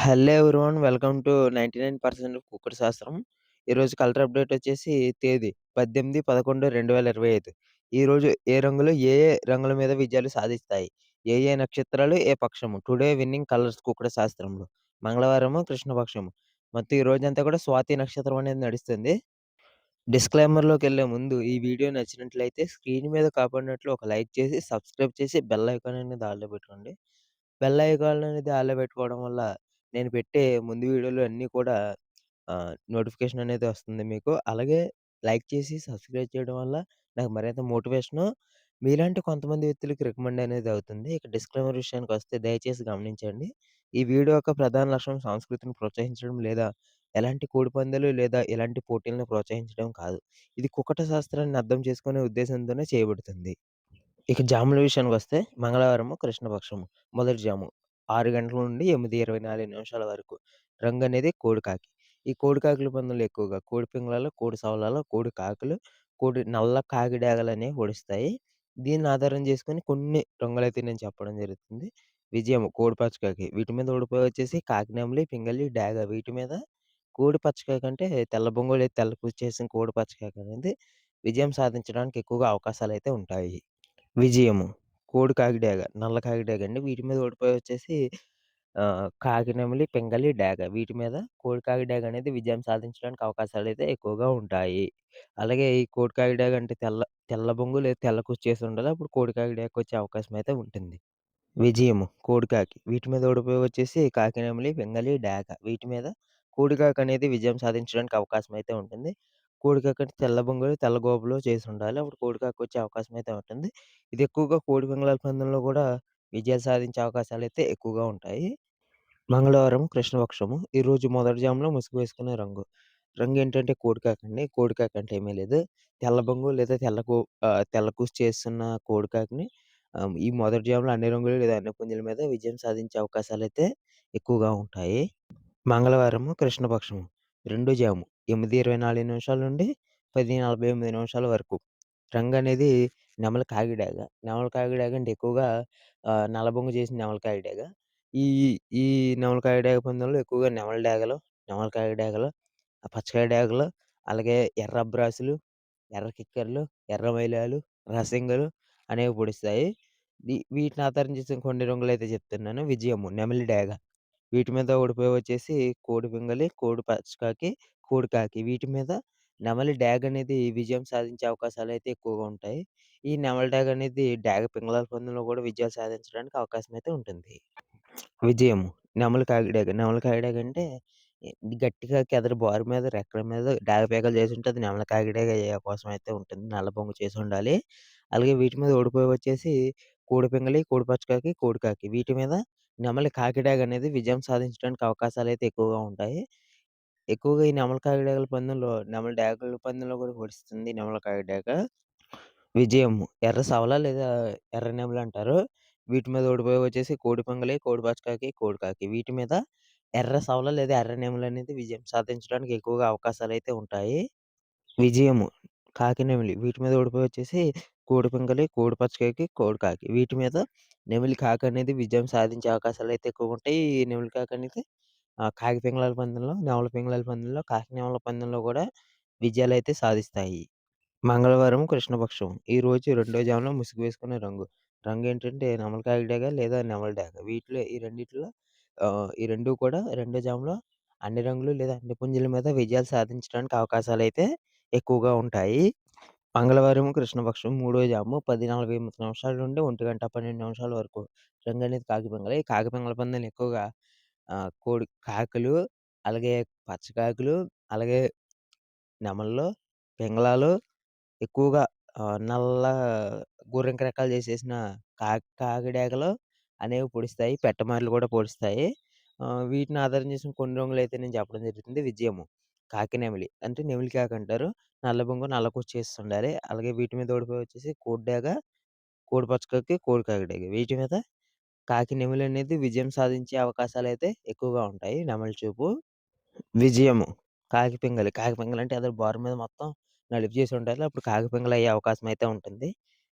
Hello everyone. Welcome to 99% cooker శాస్త్రం. ఈరోజు colour update వచ్చేసి తేదీ 18/11/2025. ఈరోజు ఏ రంగులు ఏ రంగుల మీద విజయాలు సాధిస్తాయి? ఏ నక్షత్రాలు ఏ పక్షము? టుడే విన్నింగ్ కలర్స్ కుక్కర్ శాస్త్రంలో. మంగళవారము కృష్ణపక్షము. మొత్తం ఈ రోజంతా కూడా స్వాతి నక్షత్రం అనేది నడుస్తుంది. డిస్క్లైమర్‌లోకెళ్ళే ముందు ఈ వీడియో నచ్చినట్లయితే స్క్రీన్ మీద కాపాడినట్లు ఒక లైక్ చేసి, సబ్స్క్రైబ్ చేసి బెల్ ఐకాన్ అనేది ఆల్‌లో పెట్టుకోండి. బెల్ ఐకాన్ అనేది ఆన్‌లో పెట్టుకోవడం వల్ల నేను పెట్టే ముందు వీడియోలు అన్నీ కూడా నోటిఫికేషన్ అనేది వస్తుంది మీకు. అలాగే లైక్ చేసి సబ్స్క్రైబ్ చేయడం వల్ల నాకు మరింత మోటివేషను, మీలాంటి కొంతమంది వ్యక్తులకి రికమెండ్ అనేది అవుతుంది. ఇక డిస్క్లైమర్ విషయానికొస్తే దయచేసి గమనించండి. ఈ వీడియో యొక్క ప్రధాన లక్ష్యం సంస్కృతిని ప్రోత్సహించడం లేదా ఎలాంటి కోడిపందాలు లేదా ఎలాంటి పోటీలను ప్రోత్సహించడం కాదు. ఇది కుకట శాస్త్రాన్ని అర్థం చేసుకునే ఉద్దేశంతోనే చేయబడుతుంది. ఇక జాముల విషయానికొస్తే మంగళవారము కృష్ణపక్షము. మొదటి జాము 6 గంటల నుండి 8:24 వరకు. రంగనేది కోడి కాకి. ఈ కోడి కాకుల పందాలు ఎక్కువగా కోడి పిల్లలు, కోడి సవలాలు, కోడి కాకులు, నల్ల కాకిడేగలనేవి పొడుస్తాయి. దీన్ని ఆధారం చేసుకొని కొన్ని రంగులైతే నేను చెప్పడం జరుగుతుంది. విజయము కోడి పచ్చకాకి. వీటి మీద ఓడిపోయి వచ్చేసి కాకినెమలి, పింగళి, డేగ. వీటి మీద కోడి పచ్చకాకి అంటే తెల్ల బొంగు లేదా తెల్ల కుచ్చేసిన కోడి పచ్చకాకి అనేది విజయం సాధించడానికి ఎక్కువగా అవకాశాలైతే ఉంటాయి. విజయము. కోడి కాకిడాగ, నల్ల కాకిడాగ అండి. వీటి మీద ఓడిపోయి వచ్చేసి కాకినెమలి, పింగళి, డేగ. వీటి మీద కోడి కాకిడాగ అనేది విజయం సాధించడానికి అవకాశాలైతే ఎక్కువగా ఉంటాయి. అలాగే ఈ కోడి కాకిడాగ అంటే తెల్ల బొంగు లేదా తెల్ల కుచ్చేసి ఉండాలి. అప్పుడు కోడి కాకిడాగకొచ్చే అవకాశం అయితే ఉంటుంది. విజయము, కోడికాకి. వీటి మీద ఓడిపోయి వచ్చేసి కాకినెమలి, పింగళి, డేగ. వీటి మీద కోడికాకనేది విజయం సాధించడానికి అవకాశం అయితే ఉంటుంది. కోడికాకంటే తెల్ల బొంగులు, తెల్ల గోపులు చేసుండాలి. అప్పుడు కోడికాకొచ్చే అవకాశం అయితే ఉంటుంది. ఇది ఎక్కువగా కోడి పిల్లల పందెంలో కూడా విజయాలు సాధించే అవకాశాలైతే ఎక్కువగా ఉంటాయి. మంగళవారం కృష్ణపక్షము. ఈరోజు మొదటి జాములో ముసుగు వేసుకునే రంగు. రంగేంటంటే కోడికాకండి. కోడికాకి అంటే ఏమీ లేదు. తెల్ల బొంగు లేదా తెల్ల కూసు చేస్తున్న కోడికాకిని ఈ మొదటి జాములో అన్ని రంగులు లేదా అన్ని పుంజుల మీద విజయం సాధించే అవకాశాలైతే ఎక్కువగా ఉంటాయి. మంగళవారము కృష్ణపక్షము. రెండో జాము 8:24 నుండి 10:48 వరకు. రంగనేది నెమలి కాకిడాగ. నెమలి కాకిడాగ అంటే ఎక్కువగా నల్లబొంగు చేసిన నెమలి కాకిడాగ. ఈ ఈ నెమలి కాకిడాగ పందెంలో ఎక్కువగా నెమలి డేగలు, నెమలి కాకిడాగలు, పచ్చకాయ డేగలు, అలాగే ఎర్ర అబ్రాసులు, ఎర్ర కిక్కర్లు, ఎర్ర మైలాలు, రసింగలు అనేవి పొడుస్తాయి. వీటిని ఆధారం చేసి కొన్ని రంగులైతే చెప్తున్నాను. విజయము నెమలి డేగ. వీటి మీద ఓడిపోయి వచ్చేసి కోడి పింగళి, కోడి పచ్చకాకి, కోడి కాకి. వీటి మీద నెమలి డాగ్ అనేది విజయం సాధించే అవకాశాలైతే ఎక్కువగా ఉంటాయి. ఈ నెమలి డాగ్ అనేది డాగ్ పింగళాల పందెంలో కూడా విజయాలు సాధించడానికి అవకాశం అయితే ఉంటుంది. విజయము నెమలి కాకిడాగ. నెమలి కాకిడాగ అంటే గట్టిగా ఎదర బారు మీద, రెక్కల మీద డాగ పేకలు చేసుంటే అది నెమలి కాకిడాగ అయ్యే అవకాశం అయితే ఉంటుంది. నల్ల బొంగు చేసుండాలి. అలాగే వీటి మీద ఓడిపోయి వచ్చేసి కోడి పింగళి, కోడి పచ్చకాకి, కోడి కాకి. వీటి మీద నెమలి కాకిడాగ అనేది విజయం సాధించడానికి అవకాశాలైతే ఎక్కువగా ఉంటాయి. ఎక్కువగా ఈ నెమలి కాకిడాగల పందెంలో నెమలి డాగుల పందెంలో కూడా పొడుస్తుంది నెమలి కాకిడాగ. విజయం ఎర్ర సవల లేదా ఎర్ర నెమలంటారు. వీటి మీద ఓడిపోయి వచ్చేసి కోడి పంగలి, కోడి పచ్చకాకి, కోడి కాకి. వీటి మీద ఎర్ర సవల లేదా ఎర్ర నెమలనేది విజయం సాధించడానికి ఎక్కువగా అవకాశాలైతే ఉంటాయి. విజయము కాకి నెమిలి. వీటి మీద ఓడిపోయి వచ్చేసి కోడి పింగలి, కోడి పచ్చకాకి, కోడి కాకి. వీటి మీద నెమిలి కాకనేది విజయం సాధించే అవకాశాలైతే ఎక్కువగుంటాయి. ఈ నెమిలి కాకనేది కాకి పింగళాల పందెంలో, నెమలి పింగళాల పందెంలో, కాకి నెమల పందెంలో కూడా విజయాలైతే సాధిస్తాయి. మంగళవారం కృష్ణపక్షం. ఈరోజు రెండో జాములో ముసుగు వేసుకునే రంగు. రంగేంటంటే నెమలి కాకిడాగ లేదా నెమలి డాగ. ఈ రెండిట్లో ఈ 2 కూడా రెండో జాములో అన్ని రంగులు లేదా అన్ని పుంజుల మీద విజయాలు సాధించడానికి అవకాశాలైతే ఎక్కువగా ఉంటాయి. మంగళవారం కృష్ణపక్షం మూడో జాము 10:43 నుండి 1:12 వరకు. రంగనేది కాకిపింగలి. ఈ కాకిపింగల పందాలు ఎక్కువగా కాకులు, అలాగే పచ్చకాకులు, అలాగే నెమళ్ళు, పింగళాలు ఎక్కువగా నల్ల గోరింక రెక్కలు చేసేసిన కాకిడాకలు అనేవి పొడుస్తాయి. పెట్టమరలు కూడా పొడుస్తాయి. వీటిని ఆధారం చేసుకొని కొన్ని రంగులైతే నేను చెప్పడం జరుగుతుంది. విజయము కాకి నెమిలి. అంటే నెమిలి కాకంటారు. నల్ల బొంగు, నల్ల కుచ్చేస్తుండాలి. అలాగే వీటి మీద ఓడిపోయి వచ్చేసి కోడి డేగ, కోడి పచ్చకాకి, కోడి కాకిడాగ. వీటి మీద కాకి నెమిలనేది విజయం సాధించే అవకాశాలైతే ఎక్కువగా ఉంటాయి. నెమలి చూపు. విజయము. కాకిపింగలి. కాకిపింగలంటే అదే బారు మీద మొత్తం నలుపు చేసి ఉండాలి. అప్పుడు కాకిపింగలయ్యే అవకాశం అయితే ఉంటుంది.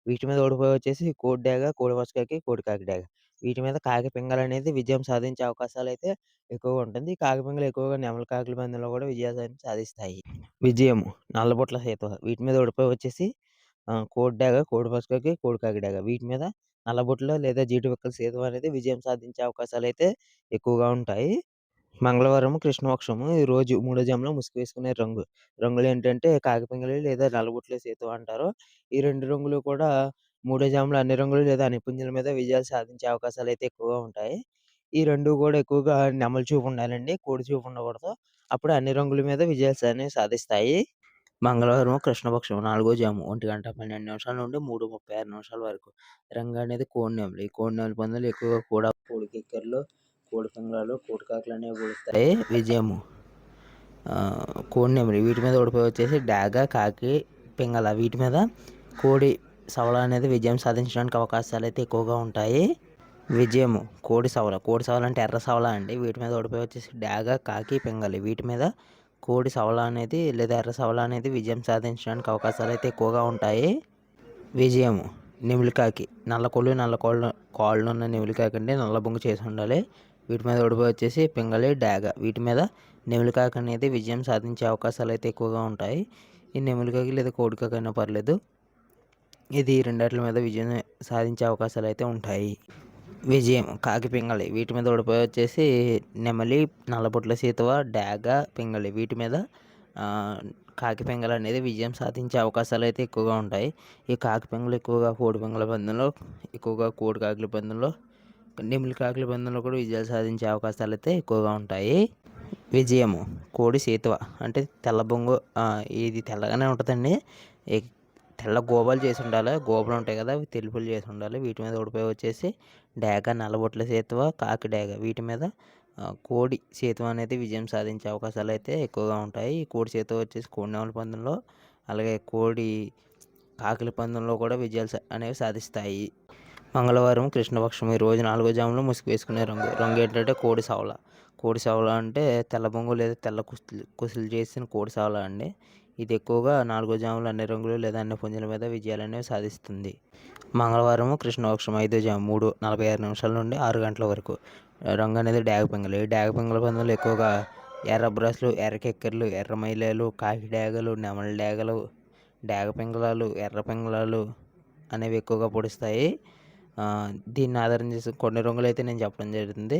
వీటి మీద ఓడిపోయి వచ్చేసి కోడి డేగ, కోడి పచ్చకాకి, కోడి కాకిడాగ. వీటి మీద కాకి పింగళనేది విజయం సాధించే అవకాశాలైతే ఎక్కువగా ఉంటుంది. ఈ కాకి పింగళి ఎక్కువగా నెమలి కాకుల పందెంలో కూడా విజయాన్ని సాధిస్తాయి. విజయము నల్లబొట్ల సేతువ వీటి మీద ఓడిపోయి వచ్చేసి కోడి డాగ, కోడి పసుకాకి, కోడి కాకి డాగ వీటి మీద నల్లబొట్ల లేదా జీడిపిక్కల సేతువ అనేది విజయం సాధించే అవకాశాలైతే ఎక్కువగా ఉంటాయి. మంగళవారం కృష్ణపక్షము. ఈ రోజు మూడో జాములో ముసుగు వేసుకునే రంగు. రంగులేంటంటే కాకిపింగళి లేదా నల్లబొట్ల సేతువ అంటారు. ఈ 2 రంగులు కూడా మూడో జాములో అన్ని రంగులు లేదా అన్ని పుంజుల మీద విజయాలు సాధించే అవకాశాలైతే ఎక్కువగా ఉంటాయి. ఈ 2 కూడా ఎక్కువగా నెమలి చూపు ఉండాలండి. కోడి చూపు ఉండకూడదు. అప్పుడు అన్ని రంగుల మీద విజయాలు అనేవి సాధిస్తాయి. మంగళవారం కృష్ణపక్షం నాలుగో జాము 1:12 నుండి 3:36 వరకు. రంగు అనేది కోడి నెమలి. ఈ కోడి నెమలి పందాలు ఎక్కువగా కూడా కోడి కిక్కర్లు, కోడి పింగళాలు, కోడి కాకులనేవి పొడుస్తాయి. విజయము కోడి నెమలి వీటి మీద ఓడిపోయి వచ్చేసి డాగ, కాకి, పింగళ వీటి మీద కోడి సవల అనేది విజయం సాధించడానికి అవకాశాలైతే ఎక్కువగా ఉంటాయి. విజయము కోడి సవల. కోడి సవల అంటే ఎర్ర సవల అండి. వీటి మీద ఓడిపోయి వచ్చేసి డాగ, కాకి, పింగళి వీటి మీద కోడి సవల అనేది లేదా ఎర్ర సవల అనేది విజయం సాధించడానికి అవకాశాలైతే ఎక్కువగా ఉంటాయి. విజయము నెమిలికాకి. నల్ల కొళ్ళు, నల్ల కాళ్ళున్న నెమిలికాకి అండి. నల్ల బొంగు చేసి ఉండాలి. వీటి మీద ఓడిపోయి వచ్చేసి పింగళి, డాగ వీటి మీద నెమిలికాకి అనేది విజయం సాధించే అవకాశాలైతే ఎక్కువగా ఉంటాయి. ఈ నెమిలికాకి లేదా కోడికాకి అయినా పర్లేదు. ఇది రెండిట్ల మీద విజయం సాధించే అవకాశాలైతే ఉంటాయి. విజయం కాకి, పింగళి వీటి మీద ఓడిపోయి వచ్చేసి నెమలి, నల్లబొట్ల సేతువ, డాగ, పింగళి వీటి మీద కాకి పింగళి అనేది విజయం సాధించే అవకాశాలైతే ఎక్కువగా ఉంటాయి. ఈ కాకి పింగళి ఎక్కువగా కోడి పింగళ పందెంలో, ఎక్కువగా కోడి కాకుల పందెంలో, నెమిలి కాకుల పందెంలో కూడా విజయాలు సాధించే అవకాశాలైతే ఎక్కువగా ఉంటాయి. విజయము కోడి సేతువ అంటే తెల్ల బొంగు ఇది తెల్లగానే ఉంటుందండి. తెల్ల గోబాలు చేసి ఉండాలి. గోబలు ఉంటాయి కదా, అవి తెలుపులు చేసి ఉండాలి. వీటి మీద ఓడిపోయి వచ్చేసి డాగ, నల్లబొట్ల సేతువ, కాకి డాగ వీటి మీద కోడి సేతువ అనేది విజయం సాధించే అవకాశాలు అయితే ఎక్కువగా ఉంటాయి. ఈ కోడి సేతువ వచ్చేసి కోడి నెమలి పందెంలో, అలాగే కోడి కాకుల పందెంలో కూడా విజయాలు అనేవి సాధిస్తాయి. మంగళవారం కృష్ణపక్షం. ఈ రోజు నాలుగో జాములో ముసుగు వేసుకునే రంగు. రంగు ఏంటంటే కోడి సవల. కోడి సవల అంటే తెల్ల బొంగు లేదా తెల్ల కుసులు చేసిన కోడి సవల అండి. ఇది ఎక్కువగా నాలుగో జాములో అన్ని రంగులు లేదా అన్ని పుంజుల మీద విజయాలు అనేవి సాధిస్తుంది. మంగళవారం కృష్ణపక్షం 5వ జాము 3:46 నుండి 6 గంటల వరకు. రంగు అనేది డాగ పింగళి. ఈ డాగ పింగళ పందెంలో ఎక్కువగా ఎర్ర బ్రస్లు, ఎర్ర కెక్కర్లు, ఎర్ర మైలేలు, కాకి డాగలు, నెమలి డాగలు, డాగ పింగళాలు, ఎర్ర పింగళాలు అనేవి ఎక్కువగా పొడుస్తాయి. దీన్ని ఆధారం చేసి కొన్ని రంగులు అయితే నేను చెప్పడం జరుగుతుంది.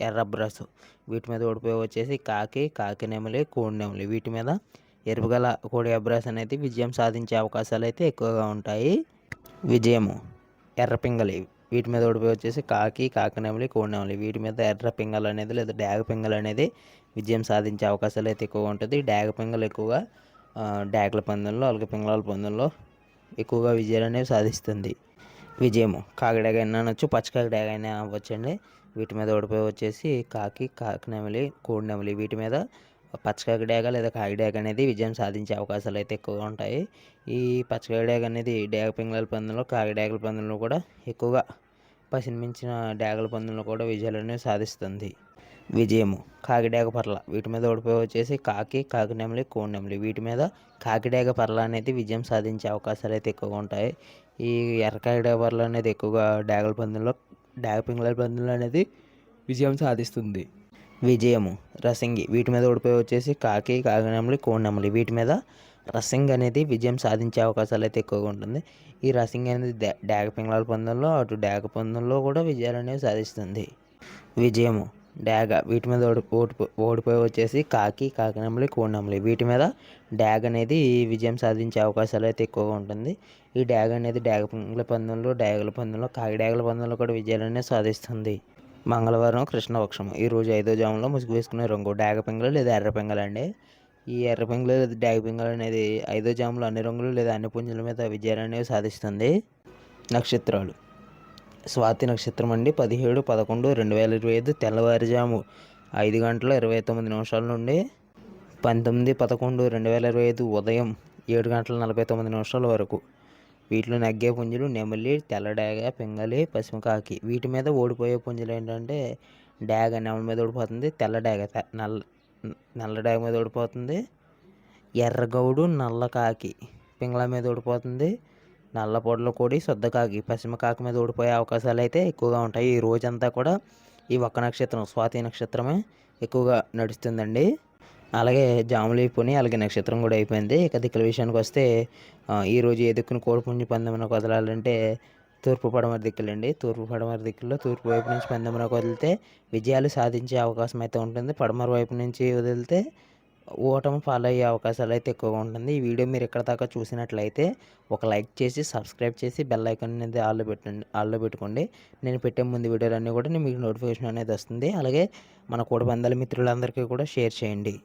ఎర్ర బ్రష్ వీటి మీద ఓడిపోయి వచ్చేసి కాకి, కాకి నెమలి, కోడి నెమలి వీటి మీద ఎరుపుగల కోడి అబ్రాస్ అనేది విజయం సాధించే అవకాశాలు అయితే ఎక్కువగా ఉంటాయి. విజయము ఎర్ర పింగళి. వీటి మీద ఓడిపోయి వచ్చేసి కాకి, కాకి నెమలి, కోడి నెమలి వీటి మీద ఎర్ర పింగళి అనేది లేదా డాగ పింగళి అనేది విజయం సాధించే అవకాశాలు అయితే ఎక్కువగా ఉంటుంది. డాగ పింగళి ఎక్కువగా డాగల పందెంలో, అలాగే పింగళాల పందెంలో ఎక్కువగా విజయాలు అనేవి సాధిస్తుంది. విజయము కాకి డాగ అయినా అనొచ్చు, పచ్చ కాకి డాగ అయినా అవ్వచ్చండి. వీటి మీద ఓడిపోయి వచ్చేసి కాకి, కాకి నెమలి, కోడి నెమలి వీటి మీద పచ్చకాకి డాగ లేదా కాకి డాగ అనేది విజయం సాధించే అవకాశాలు అయితే ఎక్కువగా ఉంటాయి. ఈ పచ్చకాకి డాగ అనేది డాగ పింగళాల పందెంలో, కాకి డాగల పందెంలో కూడా ఎక్కువగా పసిమించిన డాగల పందెంలో కూడా విజయాలు అనేవి సాధిస్తుంది. విజయము కాకి డాగ పర్ల. వీటి మీద ఓడిపోయి వచ్చేసి కాకి, కాకి నెమలి, కోడి నెమలి వీటి మీద కాకి డాగ పర్ల అనేది విజయం సాధించే అవకాశాలు అయితే ఎక్కువగా ఉంటాయి. ఈ ఎర్ర కాకి డాగ పర్ల అనేది ఎక్కువగా డాగల పందెంలో, డాగ పింగళాల పందెంలో అనేది విజయం సాధిస్తుంది. విజయము రసింగి. వీటి మీద ఓడిపోయి వచ్చేసి కాకి, కాకి నెమలి, కోడి నెమలి వీటి మీద రసింగ్ అనేది విజయం సాధించే అవకాశాలు అయితే ఎక్కువగా ఉంటుంది. ఈ రసింగ్ అనేది డాగ పింగళాల పందెంలో, అటు డాగ పందెంలో కూడా విజయాలు అనేవి సాధిస్తుంది. విజయము డాగ. వీటి మీద ఓడిపోయి వచ్చేసి కాకి, కాకి నెమలి, కోడి నెమలి వీటి మీద డాగ అనేది విజయం సాధించే అవకాశాలు అయితే ఎక్కువగా ఉంటుంది. ఈ డాగ అనేది డాగ పింగళ పందెంలో, డాగల పందెంలో, కాకి డాగల పందెంలో కూడా విజయాలు అనేవి సాధిస్తుంది. మంగళవారం కృష్ణపక్షం. ఈరోజు 5వ జాములో ముసుగు వేసుకునే రంగు డాగ పింగళి లేదా ఎర్ర పింగళి అండి. ఈ ఎర్ర పింగళి లేదా డాగ పింగళి అనేది 5వ జాములో అన్ని రంగులు లేదా అన్ని పుంజుల మీద విజయాలు అనేవి సాధిస్తుంది. నక్షత్రాలు. స్వాతి నక్షత్రం అండి 17/11/2025 తెల్లవారుజాము 5:29 నుండి 19/11/2025 ఉదయం 7:49 వరకు. వీటిలో నగ్గే పుంజులు నెమలి, తెల్ల డాగ, పింగళి, పశ్చిమ కాకి. వీటి మీద ఓడిపోయే పుంజులు ఏంటంటే డాగ నెమలి మీద ఓడిపోతుంది, తెల్ల డాగ నల్ల డాగ మీద ఓడిపోతుంది, ఎర్రగౌడు, నల్ల కాకి పింగళ మీద ఓడిపోతుంది, నల్లపోడల కోడి, శుద్ధ కాకి, పశ్చిమ కాకి మీద ఓడిపోయే అవకాశాలైతే ఎక్కువగా ఉంటాయి. ఈ రోజంతా కూడా ఈ ఒక్క నక్షత్రం స్వాతి నక్షత్రమే ఎక్కువగా నడుస్తుందండి. అలాగే జాములు అయిపోయినాయి. అలాగే నక్షత్రం కూడా అయిపోయింది. ఇక దిక్కుల విషయానికొస్తే ఈరోజు ఏ దిక్కున కోడిపుంజు పందెంలోకి వదలాలంటే తూర్పు, పడమర దిక్కులండి. తూర్పు, పడమర దిక్కుల్లో తూర్పు వైపు నుంచి పందెంలోకి వదిలితే విజయాలు సాధించే అవకాశం అయితే ఉంటుంది. పడమర వైపు నుంచి వదిలితే ఓటమి పాలయ్యే అవకాశాలైతే ఎక్కువగా ఉంటుంది. ఈ వీడియో మీరు ఎక్కడి దాకా చూసినట్లయితే ఒక లైక్ చేసి, సబ్స్క్రైబ్ చేసి, బెల్ ఐకాన్ అనేది ఆల్‌లో పెట్టుకోండి. నేను పెట్టే ముందు వీడియోలన్నీ కూడా మీకు నోటిఫికేషన్ అనేది వస్తుంది. అలాగే మన కోడిపందాల మిత్రులందరికీ కూడా షేర్ చేయండి.